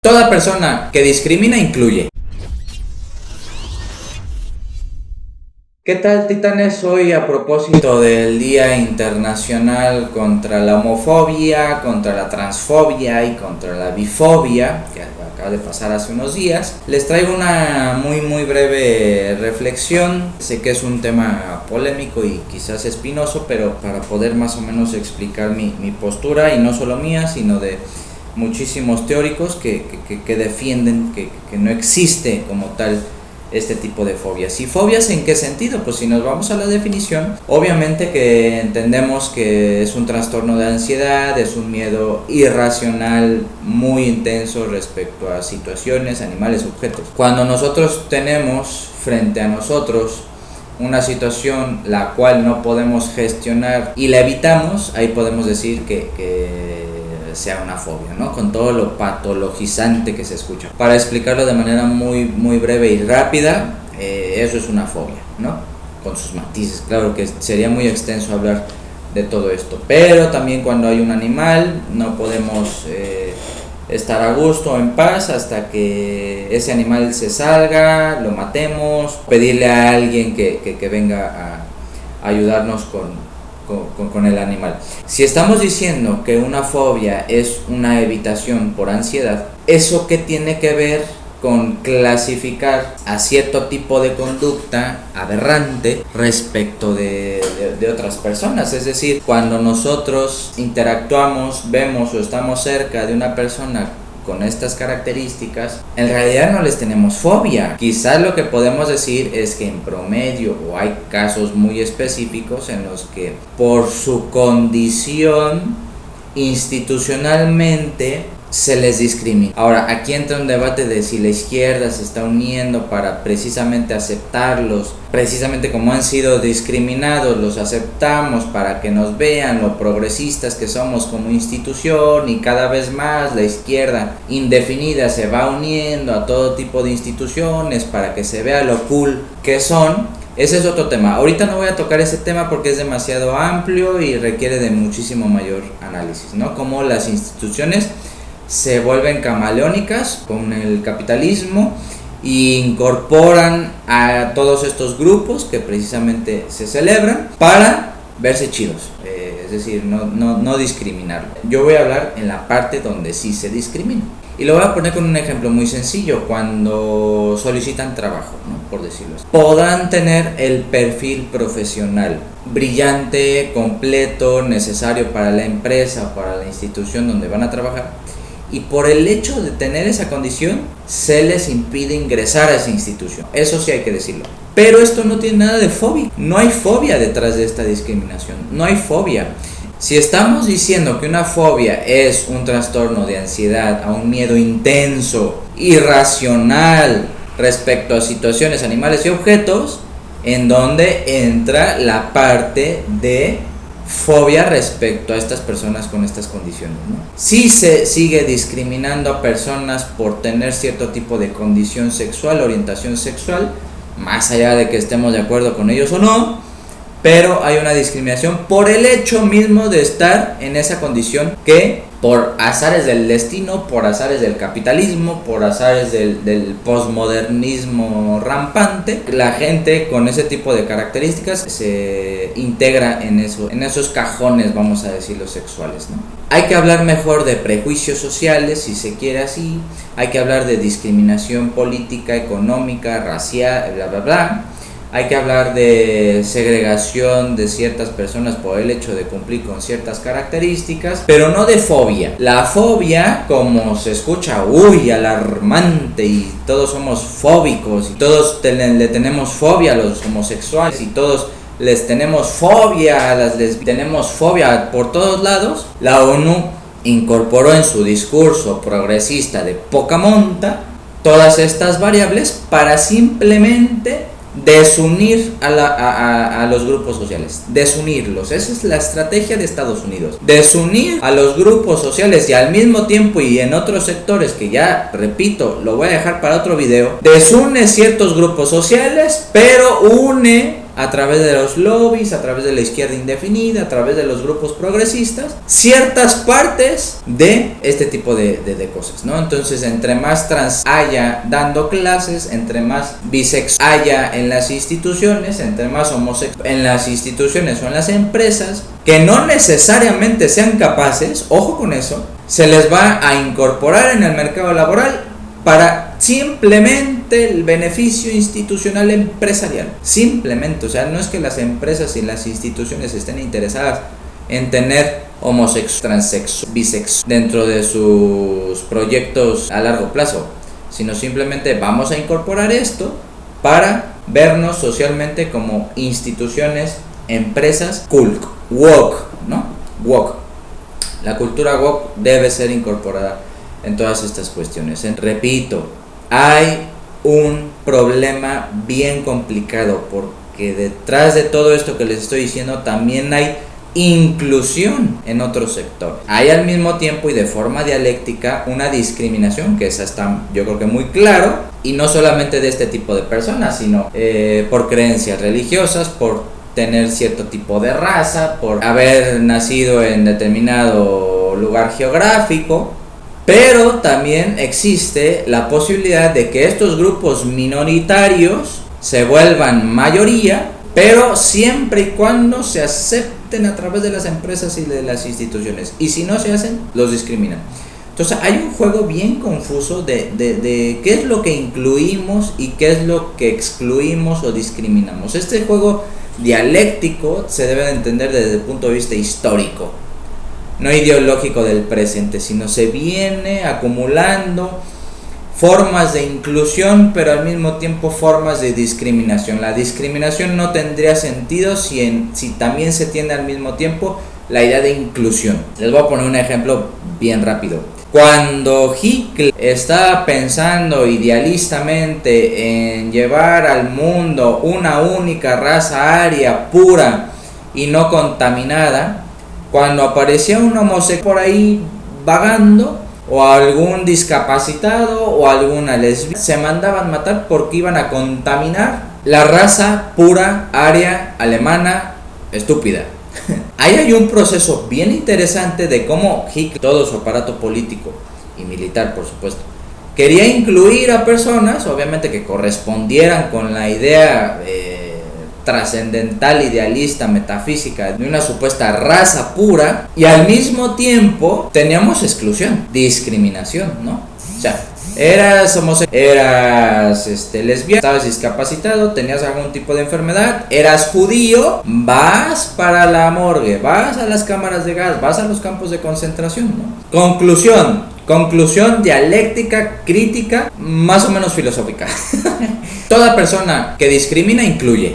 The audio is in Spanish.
Toda persona que discrimina incluye. ¿Qué tal, titanes? Hoy, a propósito del Día Internacional contra la homofobia, contra la transfobia y contra la bifobia, que acaba de pasar hace unos días, les traigo una muy breve reflexión. Sé que es un tema polémico y quizás espinoso, pero para poder más o menos explicar mi postura, y no solo mía, sino de muchísimos teóricos que defienden que no existe como tal este tipo de fobias. ¿Y fobias en qué sentido? Pues si nos vamos a la definición, obviamente que entendemos que es un trastorno de ansiedad, es un miedo irracional muy intenso respecto a situaciones, animales, objetos. Cuando nosotros tenemos frente a nosotros una situación la cual no podemos gestionar y la evitamos, ahí podemos decir que sea una fobia, ¿no? Con todo lo patologizante que se escucha. Para explicarlo de manera muy breve y rápida, eso es una fobia, ¿no? Con sus matices. Claro que sería muy extenso hablar de todo esto, pero también cuando hay un animal no podemos estar a gusto, en paz, hasta que ese animal se salga, lo matemos, pedirle a alguien que venga a ayudarnos con el animal. Si estamos diciendo que una fobia es una evitación por ansiedad, ¿eso qué tiene que ver con clasificar a cierto tipo de conducta aberrante respecto de otras personas? Es decir, cuando nosotros interactuamos, vemos o estamos cerca de una persona con estas características, en realidad no les tenemos fobia. Quizás lo que podemos decir es que en promedio, o hay casos muy específicos en los que por su condición institucionalmente se les discrimina. Ahora, aquí entra un debate de si la izquierda se está uniendo para precisamente aceptarlos, precisamente como han sido discriminados, los aceptamos para que nos vean lo progresistas que somos como institución, y cada vez más la izquierda indefinida se va uniendo a todo tipo de instituciones para que se vea lo cool que son. Ese es otro tema. Ahorita no voy a tocar ese tema porque es demasiado amplio y requiere de muchísimo mayor análisis, ¿no? Como las instituciones se vuelven camaleónicas con el capitalismo e incorporan a todos estos grupos que precisamente se celebran para verse chidos, es decir, no discriminar. Yo voy a hablar en la parte donde sí se discrimina, y lo voy a poner con un ejemplo muy sencillo. Cuando solicitan trabajo, ¿no? Por decirlo así, podrán tener el perfil profesional brillante, completo, necesario para la empresa, para la institución donde van a trabajar, y por el hecho de tener esa condición se les impide ingresar a esa institución. Eso sí hay que decirlo. Pero esto no tiene nada de fobia. No hay fobia detrás de esta discriminación. No hay fobia. Si estamos diciendo que una fobia es un trastorno de ansiedad, a un miedo intenso, irracional respecto a situaciones, animales y objetos, en donde entra la parte de fobia respecto a estas personas con estas condiciones, ¿no? Si se sigue discriminando a personas por tener cierto tipo de condición sexual, orientación sexual, más allá de que estemos de acuerdo con ellos o no, pero hay una discriminación por el hecho mismo de estar en esa condición, que por azares del destino, por azares del capitalismo, por azares del posmodernismo rampante, la gente con ese tipo de características se integra en esos cajones, vamos a decirlo, sexuales, ¿no? Hay que hablar mejor de prejuicios sociales, si se quiere así. Hay que hablar de discriminación política, económica, racial, bla bla bla. Hay que hablar de segregación de ciertas personas por el hecho de cumplir con ciertas características, pero no de fobia. La fobia, como se escucha, alarmante, y todos somos fóbicos, y todos le tenemos fobia a los homosexuales, y todos les tenemos fobia a las lesbianas, tenemos fobia por todos lados. La ONU incorporó en su discurso progresista de poca monta todas estas variables para simplemente desunir a los grupos sociales, desunirlos. Esa es la estrategia de Estados Unidos, desunir a los grupos sociales, y al mismo tiempo, y en otros sectores que ya, repito, lo voy a dejar para otro video, desune ciertos grupos sociales, pero une a través de los lobbies, a través de la izquierda indefinida, a través de los grupos progresistas, ciertas partes de este tipo de cosas, ¿no? Entonces, entre más trans haya dando clases, entre más bisexual haya en las instituciones, entre más homosexual en las instituciones o en las empresas, que no necesariamente sean capaces, ojo con eso, se les va a incorporar en el mercado laboral para simplemente el beneficio institucional empresarial. Simplemente, o sea, no es que las empresas y las instituciones estén interesadas en tener homosexual, transexual, bisexual dentro de sus proyectos a largo plazo, sino simplemente vamos a incorporar esto para vernos socialmente como instituciones, empresas cool, woke, ¿no? Woke. La cultura woke debe ser incorporada en todas estas cuestiones. Repito, hay un problema bien complicado porque detrás de todo esto que les estoy diciendo también hay inclusión en otro sector. Hay al mismo tiempo y de forma dialéctica una discriminación, que esa está yo creo que muy claro, y no solamente de este tipo de personas, sino por creencias religiosas, por tener cierto tipo de raza, por haber nacido en determinado lugar geográfico. Pero también existe la posibilidad de que estos grupos minoritarios se vuelvan mayoría, pero siempre y cuando se acepten a través de las empresas y de las instituciones. Y si no se hacen, los discriminan. Entonces hay un juego bien confuso de qué es lo que incluimos y qué es lo que excluimos o discriminamos. Este juego dialéctico se debe de entender desde el punto de vista histórico, no ideológico del presente, sino se viene acumulando formas de inclusión, pero al mismo tiempo formas de discriminación. La discriminación no tendría sentido si también se tiene al mismo tiempo la idea de inclusión. Les voy a poner un ejemplo bien rápido. Cuando Hitler estaba pensando idealistamente en llevar al mundo una única raza aria, pura y no contaminada, cuando aparecía un homosexual por ahí vagando, o algún discapacitado o alguna lesbiana, se mandaban matar porque iban a contaminar la raza pura, aria, alemana, estúpida. Ahí hay un proceso bien interesante de cómo Hitler, todo su aparato político y militar, por supuesto, quería incluir a personas, obviamente, que correspondieran con la idea trascendental, idealista, metafísica de una supuesta raza pura, y al mismo tiempo teníamos exclusión, discriminación, ¿no? O sea, eras homosexual, eras lesbiana, estabas discapacitado, tenías algún tipo de enfermedad, eras judío, vas para la morgue, vas a las cámaras de gas, vas a los campos de concentración, ¿no? Conclusión dialéctica, crítica, más o menos filosófica. Toda persona que discrimina incluye.